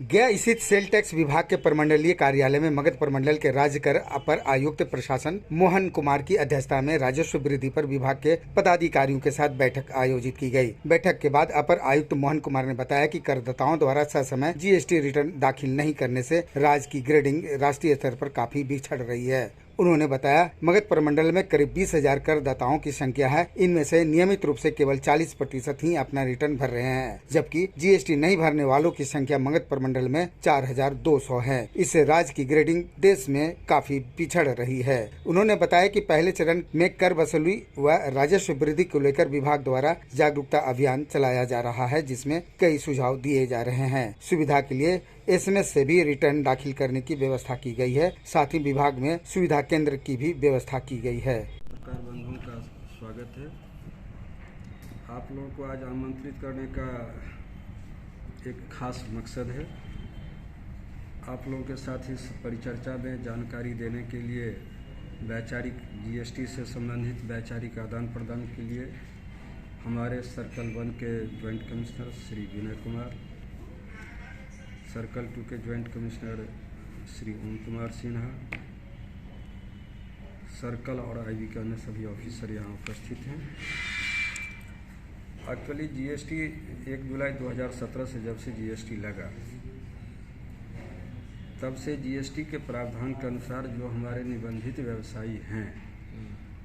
गया स्थित sale tax विभाग के प्रमंडलीय कार्यालय में मगध प्रमंडल के राज्य कर अपर आयुक्त प्रशासन मोहन कुमार की अध्यक्षता में राजस्व वृद्धि पर विभाग के पदाधिकारियों के साथ बैठक आयोजित की गई। बैठक के बाद अपर आयुक्त मोहन कुमार ने बताया कि करदाताओं द्वारा समय जीएसटी रिटर्न दाखिल नहीं करने से राज्य की ग्रेडिंग राष्ट्रीय स्तर पर काफी बिछड़ रही है। उन्होंने बताया मगध प्रमंडल में करीब 20,000 करदाताओं की संख्या है। इनमें से नियमित रूप से केवल 40% ही अपना रिटर्न भर रहे हैं, जबकि जीएसटी नहीं भरने वालों की संख्या मगध प्रमंडल में 4,200 है। इससे राज्य की ग्रेडिंग देश में काफी पिछड़ रही है। उन्होंने बताया कि पहले चरण में कर वसूली व राजस्व वृद्धि को लेकर विभाग द्वारा जागरूकता अभियान चलाया जा रहा है, जिसमें कई सुझाव दिए जा रहे हैं। सुविधा के लिए SMS से भी रिटर्न दाखिल करने की व्यवस्था की गई है। साथ ही विभाग में सुविधा केंद्र की भी व्यवस्था की गई है। सरकार बंधुओं का स्वागत है। आप लोगों को आज आमंत्रित करने का एक खास मकसद है। आप लोगों के साथ इस परिचर्चा में जानकारी देने के लिए वैचारिक जीएसटी से संबंधित वैचारिक आदान प्रदान के लिए हमारे सर्कल 1 के joint commissioner Shri Vinay Kumar, circle 2 के joint commissioner Shri Om Kumar Sinha, circle और आईबी के अन्य सभी ऑफिसर यहाँ उपस्थित हैं। एक्चुअली जीएसटी 1 जुलाई 2017 से जब से जीएसटी लगा, तब से जीएसटी के प्रावधान के अनुसार जो हमारे निबंधित व्यवसायी हैं,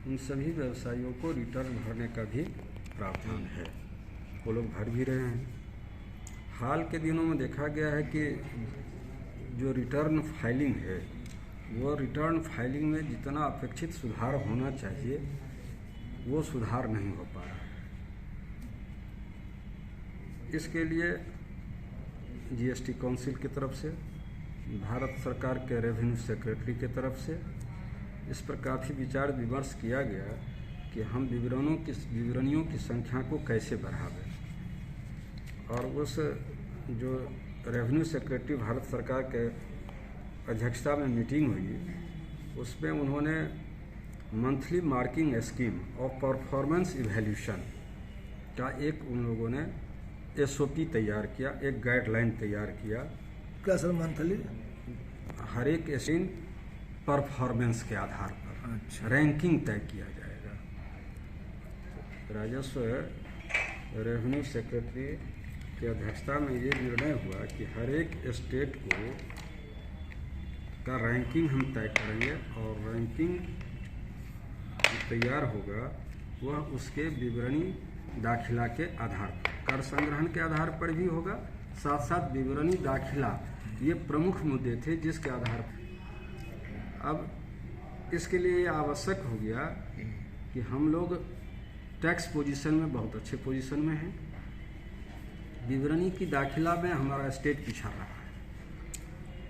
उन सभी व्यवसायियों को रिटर्न भरने का भी प्रावधान है। वो लोग भर भी रहे हैं। हाल के दिनों में देखा गया है कि जो रिटर्न फाइलिंग है, वो रिटर्न फाइलिंग में जितना अपेक्षित सुधार होना चाहिए, वो सुधार नहीं हो पा रहा है। इसके लिए जीएसटी काउंसिल की तरफ से, भारत सरकार के रेवेन्यू सेक्रेटरी की तरफ से इस पर काफ़ी विचार विमर्श किया गया कि हम विवरणियों की संख्या को कैसे बढ़ावें। और उस जो रेवेन्यू सेक्रेटरी भारत सरकार के अध्यक्षता में मीटिंग हुई, उसमें उन्होंने मंथली मार्किंग स्कीम और परफॉर्मेंस इवैल्यूएशन का एक उन लोगों ने SOP तैयार किया, एक गाइडलाइन तैयार किया। क्या सर? मंथली हर एक स्कीम परफॉर्मेंस के आधार पर रैंकिंग तय किया जाएगा। राजस्व रेवेन्यू सेक्रेटरी की अध्यक्षता में ये निर्णय हुआ कि हर एक स्टेट को का रैंकिंग हम तय करेंगे और रैंकिंग तैयार होगा वह उसके विवरणी दाखिला के आधार पर, कर संग्रहण के आधार पर भी होगा, साथ साथ विवरणी दाखिला, ये प्रमुख मुद्दे थे जिसके आधार पर अब इसके लिए ये आवश्यक हो गया कि हम लोग टैक्स पोजीशन में बहुत अच्छे पोजीशन में हैं। विवरणी की दाखिला में हमारा स्टेट पिछड़ रहा है,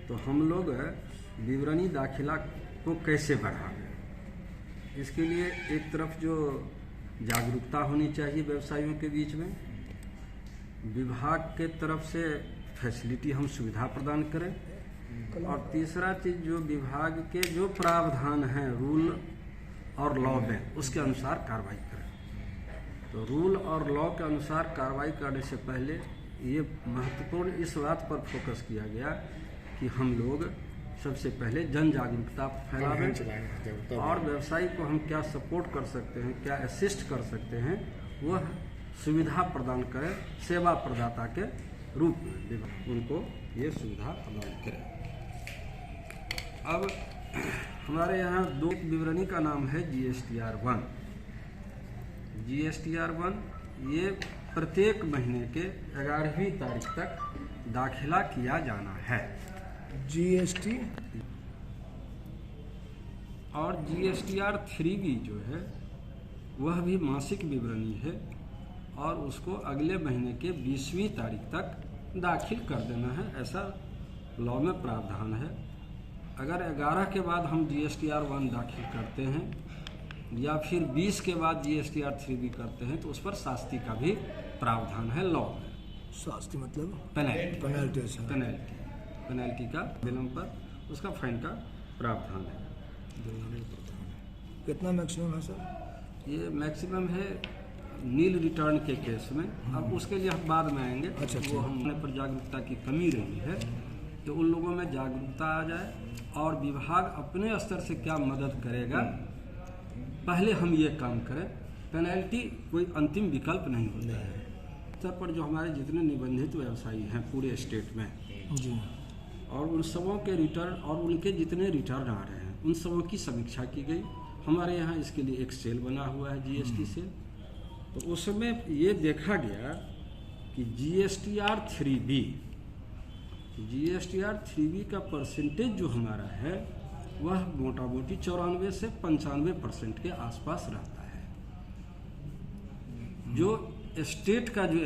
तो हम लोग विवरणी दाखिला को कैसे बढ़ावें। इसके लिए एक तरफ जो जागरूकता होनी चाहिए व्यवसायियों के बीच में, विभाग के तरफ से फैसिलिटी हम सुविधा प्रदान करें, और तीसरा चीज़ जो विभाग के जो प्रावधान हैं रूल और लॉ में, उसके अनुसार कार्रवाई करें। तो रूल और लॉ के अनुसार कार्रवाई करने से पहले ये महत्वपूर्ण इस बात पर फोकस किया गया कि हम लोग सबसे पहले जन जागरूकता फैलावें और व्यवसायी को हम क्या सपोर्ट कर सकते हैं, क्या असिस्ट कर सकते हैं, वह सुविधा प्रदान करें। सेवा प्रदाता के रूप में उनको ये सुविधा प्रदान करें। अब हमारे यहाँ 2 विवरणी का नाम है GSTR 1। GSTR 1 ये प्रत्येक महीने के 11वीं तारीख तक दाखिला किया जाना है। GST और GSTR 3B जो है वह भी मासिक विवरणी है और उसको अगले महीने के 20वीं तारीख तक दाखिल कर देना है, ऐसा लॉ में प्रावधान है। अगर 11 के बाद हम GSTR 1 दाखिल करते हैं या फिर 20 के बाद GSTR 3B करते हैं तो उस पर शास्ति का भी प्रावधान है लॉ में। शास्ति मतलब पेनल्टी का विलंब पर उसका फाइन का प्रावधान है। कितना मैक्सिमम है सर? ये मैक्सिमम है नील रिटर्न के केस में, अब उसके लिए हम बाद में आएंगे। अच्छा, वो हमने पर जागरूकता की कमी रही है, तो उन लोगों में जागरूकता आ जाए और विभाग अपने स्तर से क्या मदद करेगा, पहले हम ये काम करें। पेनल्टी कोई अंतिम विकल्प नहीं होता है। स्तर पर जो हमारे जितने निबंधित व्यवसायी हैं पूरे स्टेट में जी, और उन सबों के रिटर्न और उनके जितने रिटर्न आ रहे हैं उन सबों की समीक्षा की गई। हमारे यहाँ इसके लिए एक सेल बना हुआ है जीएसटी सेल, तो उसमें ये देखा गया कि जीएसटीआर 3B का परसेंटेज जो हमारा है वह मोटा मोटी 94 से 95% के आसपास रहता है। जो स्टेट का जो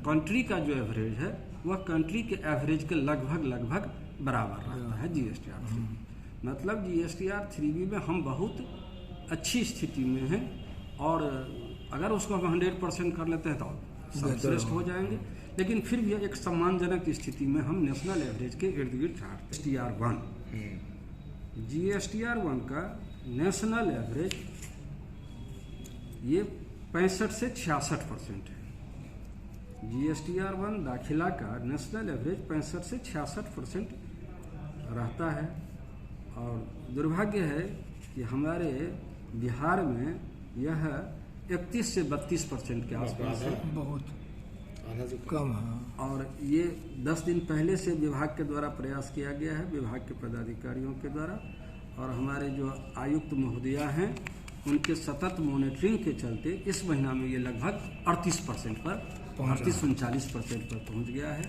कंट्री का जो एवरेज है वह कंट्री के एवरेज के लगभग बराबर रहता है जीएसटीआर 3B। मतलब जीएसटीआर 3B में हम बहुत अच्छी स्थिति में हैं, और अगर उसको हम 100% कर लेते हैं तो सर्वश्रेष्ठ हो जाएंगे, लेकिन फिर भी एक सम्मानजनक स्थिति में हम नेशनल एवरेज के इर्द गिर्द चाहते हैं। जीएसटीआर 1 का नेशनल एवरेज ये 65 से 66% है। जीएसटीआर 1 दाखिला का नेशनल एवरेज 65 से 66% रहता है, और दुर्भाग्य है कि हमारे बिहार में यह 31 से 32% के आसपास है, बहुत कम है। और ये 10 दिन पहले से विभाग के द्वारा प्रयास किया गया है, विभाग के पदाधिकारियों के द्वारा, और हमारे जो आयुक्त महोदया हैं उनके सतत मॉनिटरिंग के चलते इस महीना में ये लगभग 38% पर 38-39% पर पहुंच गया है।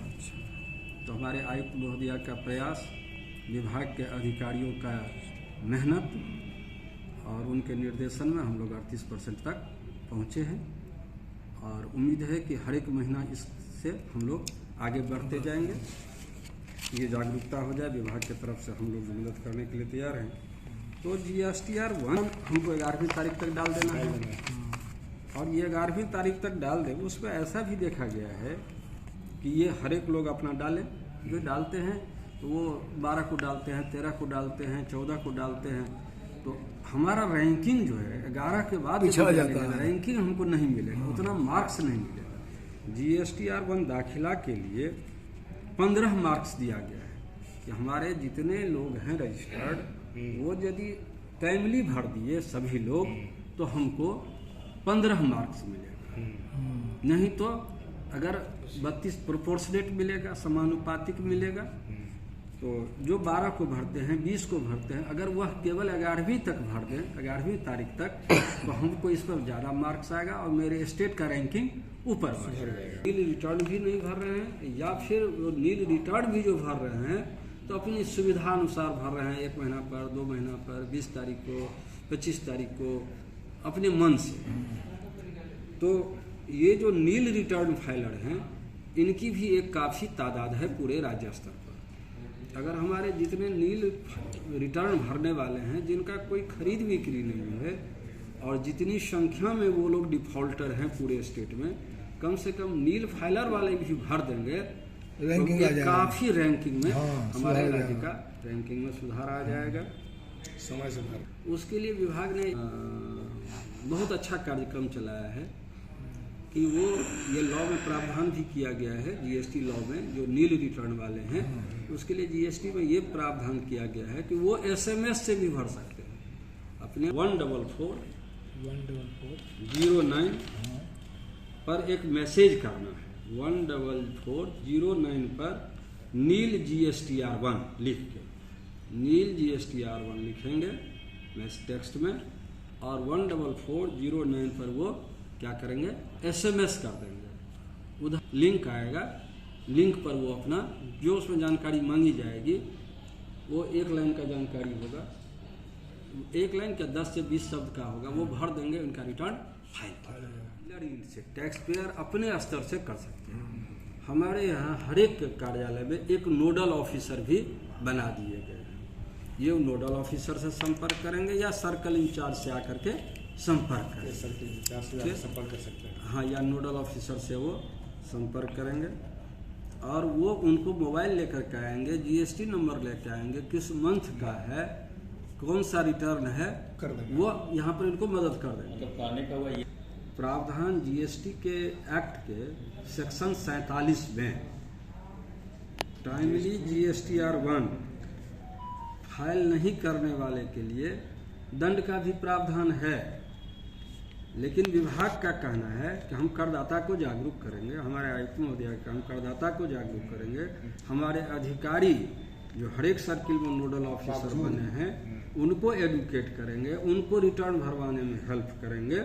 तो हमारे आयुक्त महोदया का प्रयास, विभाग के अधिकारियों का मेहनत और उनके निर्देशन में हम लोग 38% तक पहुँचे हैं, और उम्मीद है कि हर एक महीना इससे हम लोग आगे बढ़ते जाएंगे। ये जागरूकता हो जाए, विभाग की तरफ से हम लोग मदद करने के लिए तैयार हैं। तो जीएसटीआर 1 हमको 11वीं तारीख तक डाल देना है, और ये 11वीं तारीख तक डाल दें। उसमें ऐसा भी देखा गया है कि ये हर एक लोग अपना डालें, जो डालते हैं तो वो 12 को डालते हैं, 13 को डालते हैं, 14 को डालते हैं, तो हमारा रैंकिंग जो है 11 के बाद रैंकिंग हमको नहीं मिलेगा, उतना मार्क्स नहीं मिलेगा। जीएसटीआर 1 दाखिला के लिए 15 मार्क्स दिया गया है कि हमारे जितने लोग हैं रजिस्टर्ड, वो यदि टाइमली भर दिए सभी लोग तो हमको 15 मार्क्स मिलेगा। नहीं तो अगर 32 प्रोपोर्शनेट मिलेगा, समानुपातिक मिलेगा, तो जो 12 को भरते हैं, 20 को भरते हैं, अगर वह केवल 11वीं तक भर दें, 11वीं तारीख तक, तो हमको इस पर ज़्यादा मार्क्स आएगा और मेरे स्टेट का रैंकिंग ऊपर बढ़ जाएगा। नील रिटर्न भी नहीं भर रहे हैं, या फिर नील रिटर्न भी जो भर रहे हैं तो अपनी सुविधा अनुसार भर रहे हैं, 1 महीना पर, 2 महीना पर, 20 तारीख को, 25 तारीख को, अपने मन से। तो ये जो नील रिटर्न फाइलर हैं, इनकी भी एक काफ़ी तादाद है पूरे राज्य स्तर पर। अगर हमारे जितने नील रिटर्न भरने वाले हैं, जिनका कोई खरीद बिक्री नहीं है, और जितनी संख्या में वो लोग डिफॉल्टर हैं पूरे स्टेट में, कम से कम नील फाइलर वाले भी भर देंगे, रैंकिंग तो काफ़ी रैंकिंग में हमारे राज्य का रैंकिंग में सुधार आ जाएगा। समय से भर। उसके लिए विभाग ने बहुत अच्छा कार्यक्रम चलाया है कि वो ये लॉ में प्रावधान भी किया गया है, जीएसटी लॉ में जो नील रिटर्न वाले हैं उसके लिए जीएसटी में ये प्रावधान किया गया है कि वो SMS से भी भर सकते हैं। अपने 14409 पर एक मैसेज करना है, 14409 पर नील GSTR 1 लिख के, नील GSTR 1 लिखेंगे टेक्स्ट में, और 14409 पर वो क्या करेंगे, SMS कर देंगे। उधर लिंक आएगा, लिंक पर वो अपना जो उसमें जानकारी मांगी जाएगी, वो 1 लाइन का जानकारी होगा, 1 लाइन का 10 से 20 शब्द का होगा, वो भर देंगे, उनका रिटर्न फाइल से टैक्स पेयर अपने स्तर से कर सकते हैं। हमारे यहाँ हर एक कार्यालय में एक नोडल ऑफिसर भी बना दिए गए हैं। ये नोडल ऑफिसर से संपर्क करेंगे या सर्कल इंचार्ज से आकर के संपर्क करेंगे, सर्कल इंचार्ज से संपर्क कर सकते हैं, हाँ, या नोडल ऑफिसर से वो संपर्क करेंगे, और वो उनको मोबाइल लेकर के आएंगे, जीएसटी नंबर लेकर आएंगे, किस मंथ का है, कौन सा रिटर्न है, वो यहाँ पर इनको मदद कर देंगे। मतलब कहने का हुआ ये प्रावधान जीएसटी के एक्ट के सेक्शन 47 में टाइमली GSTR-1 फाइल नहीं करने वाले के लिए दंड का भी प्रावधान है। लेकिन विभाग का कहना है कि हम करदाता को जागरूक करेंगे, हमारे आयुक्त महोदय का हम करदाता को जागरूक करेंगे, हमारे अधिकारी जो हर एक सर्किल में नोडल ऑफिसर बने हैं उनको एडुकेट करेंगे, उनको रिटर्न भरवाने में हेल्प करेंगे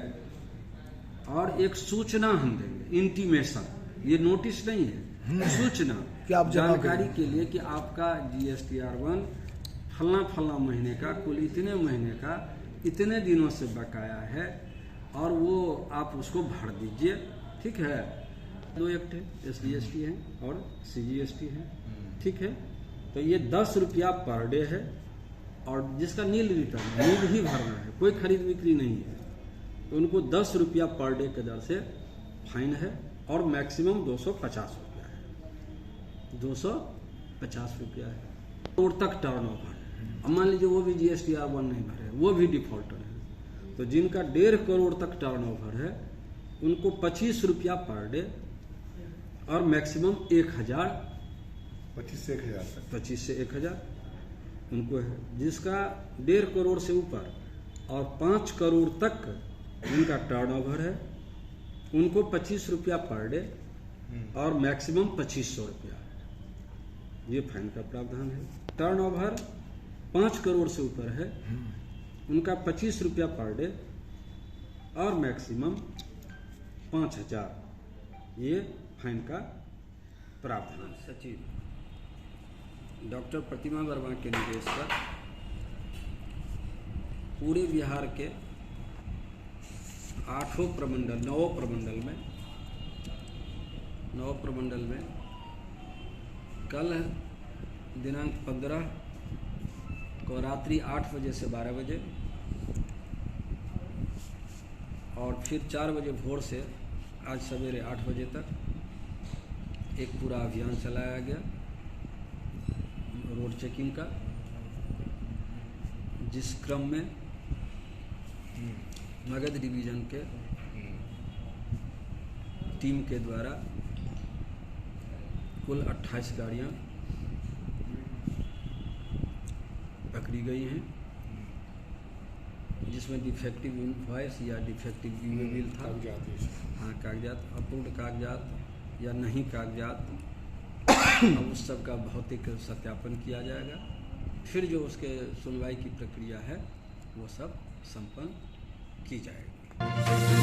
और एक सूचना हम देंगे, इंटीमेशन, ये नोटिस नहीं है, सूचना कि आप जानकारी के लिए कि आपका GSTR-1 फलना महीने का कुल इतने महीने का इतने दिनों से बकाया है और वो आप उसको भर दीजिए। ठीक है, 2 एक्ट है, SGST है और CGST है। ठीक है, तो ये 10 रुपया पर डे है और जिसका नील रिटर्न नील ही भरना है, कोई खरीद बिक्री नहीं है, तो उनको 10 रुपया पर डे के दर से फाइन है और मैक्सिमम 250 रुपया है, 250 रुपया है। करोड़ तक टर्न ओवर, अब मान लीजिए वो भी GSTR-1 नहीं भरे, वो भी डिफॉल्टर है, तो जिनका 1.5 करोड़ तक टर्न ओवर है उनको 25 रुपया पर डे और मैक्सिमम 1000, 25 से 1000 तक, 25 से 1000 उनको है। जिसका 1.5 करोड़ से ऊपर और 5 करोड़ तक उनका टर्नओवर है उनको 25 रुपया पर डे और मैक्सिमम 2500 रुपया, ये फाइन का प्रावधान है। टर्नओवर 5 करोड़ से ऊपर है उनका 25 रुपया पर डे और मैक्सिमम 5000, ये फाइन का प्रावधान। सचिव डॉक्टर प्रतिमा वर्मा के निर्देश पर पूरे बिहार के 9 प्रमंडल में कल दिनांक 15 को रात्रि 8 बजे से 12 बजे और फिर 4 बजे भोर से आज सवेरे 8 बजे तक एक पूरा अभियान चलाया गया रोड चेकिंग का, जिस क्रम में मगध डिवीजन के टीम के द्वारा कुल 28 गाड़ियां पकड़ी गई हैं, जिसमें डिफेक्टिव इनवॉइस या डिफेक्टिव बिल था, हाँ कागजात, अपूर्ण कागजात या नहीं कागजात, अब उस सब का भौतिक सत्यापन किया जाएगा। फिर जो उसके सुनवाई की प्रक्रिया है वो सब संपन्न की जाएगी।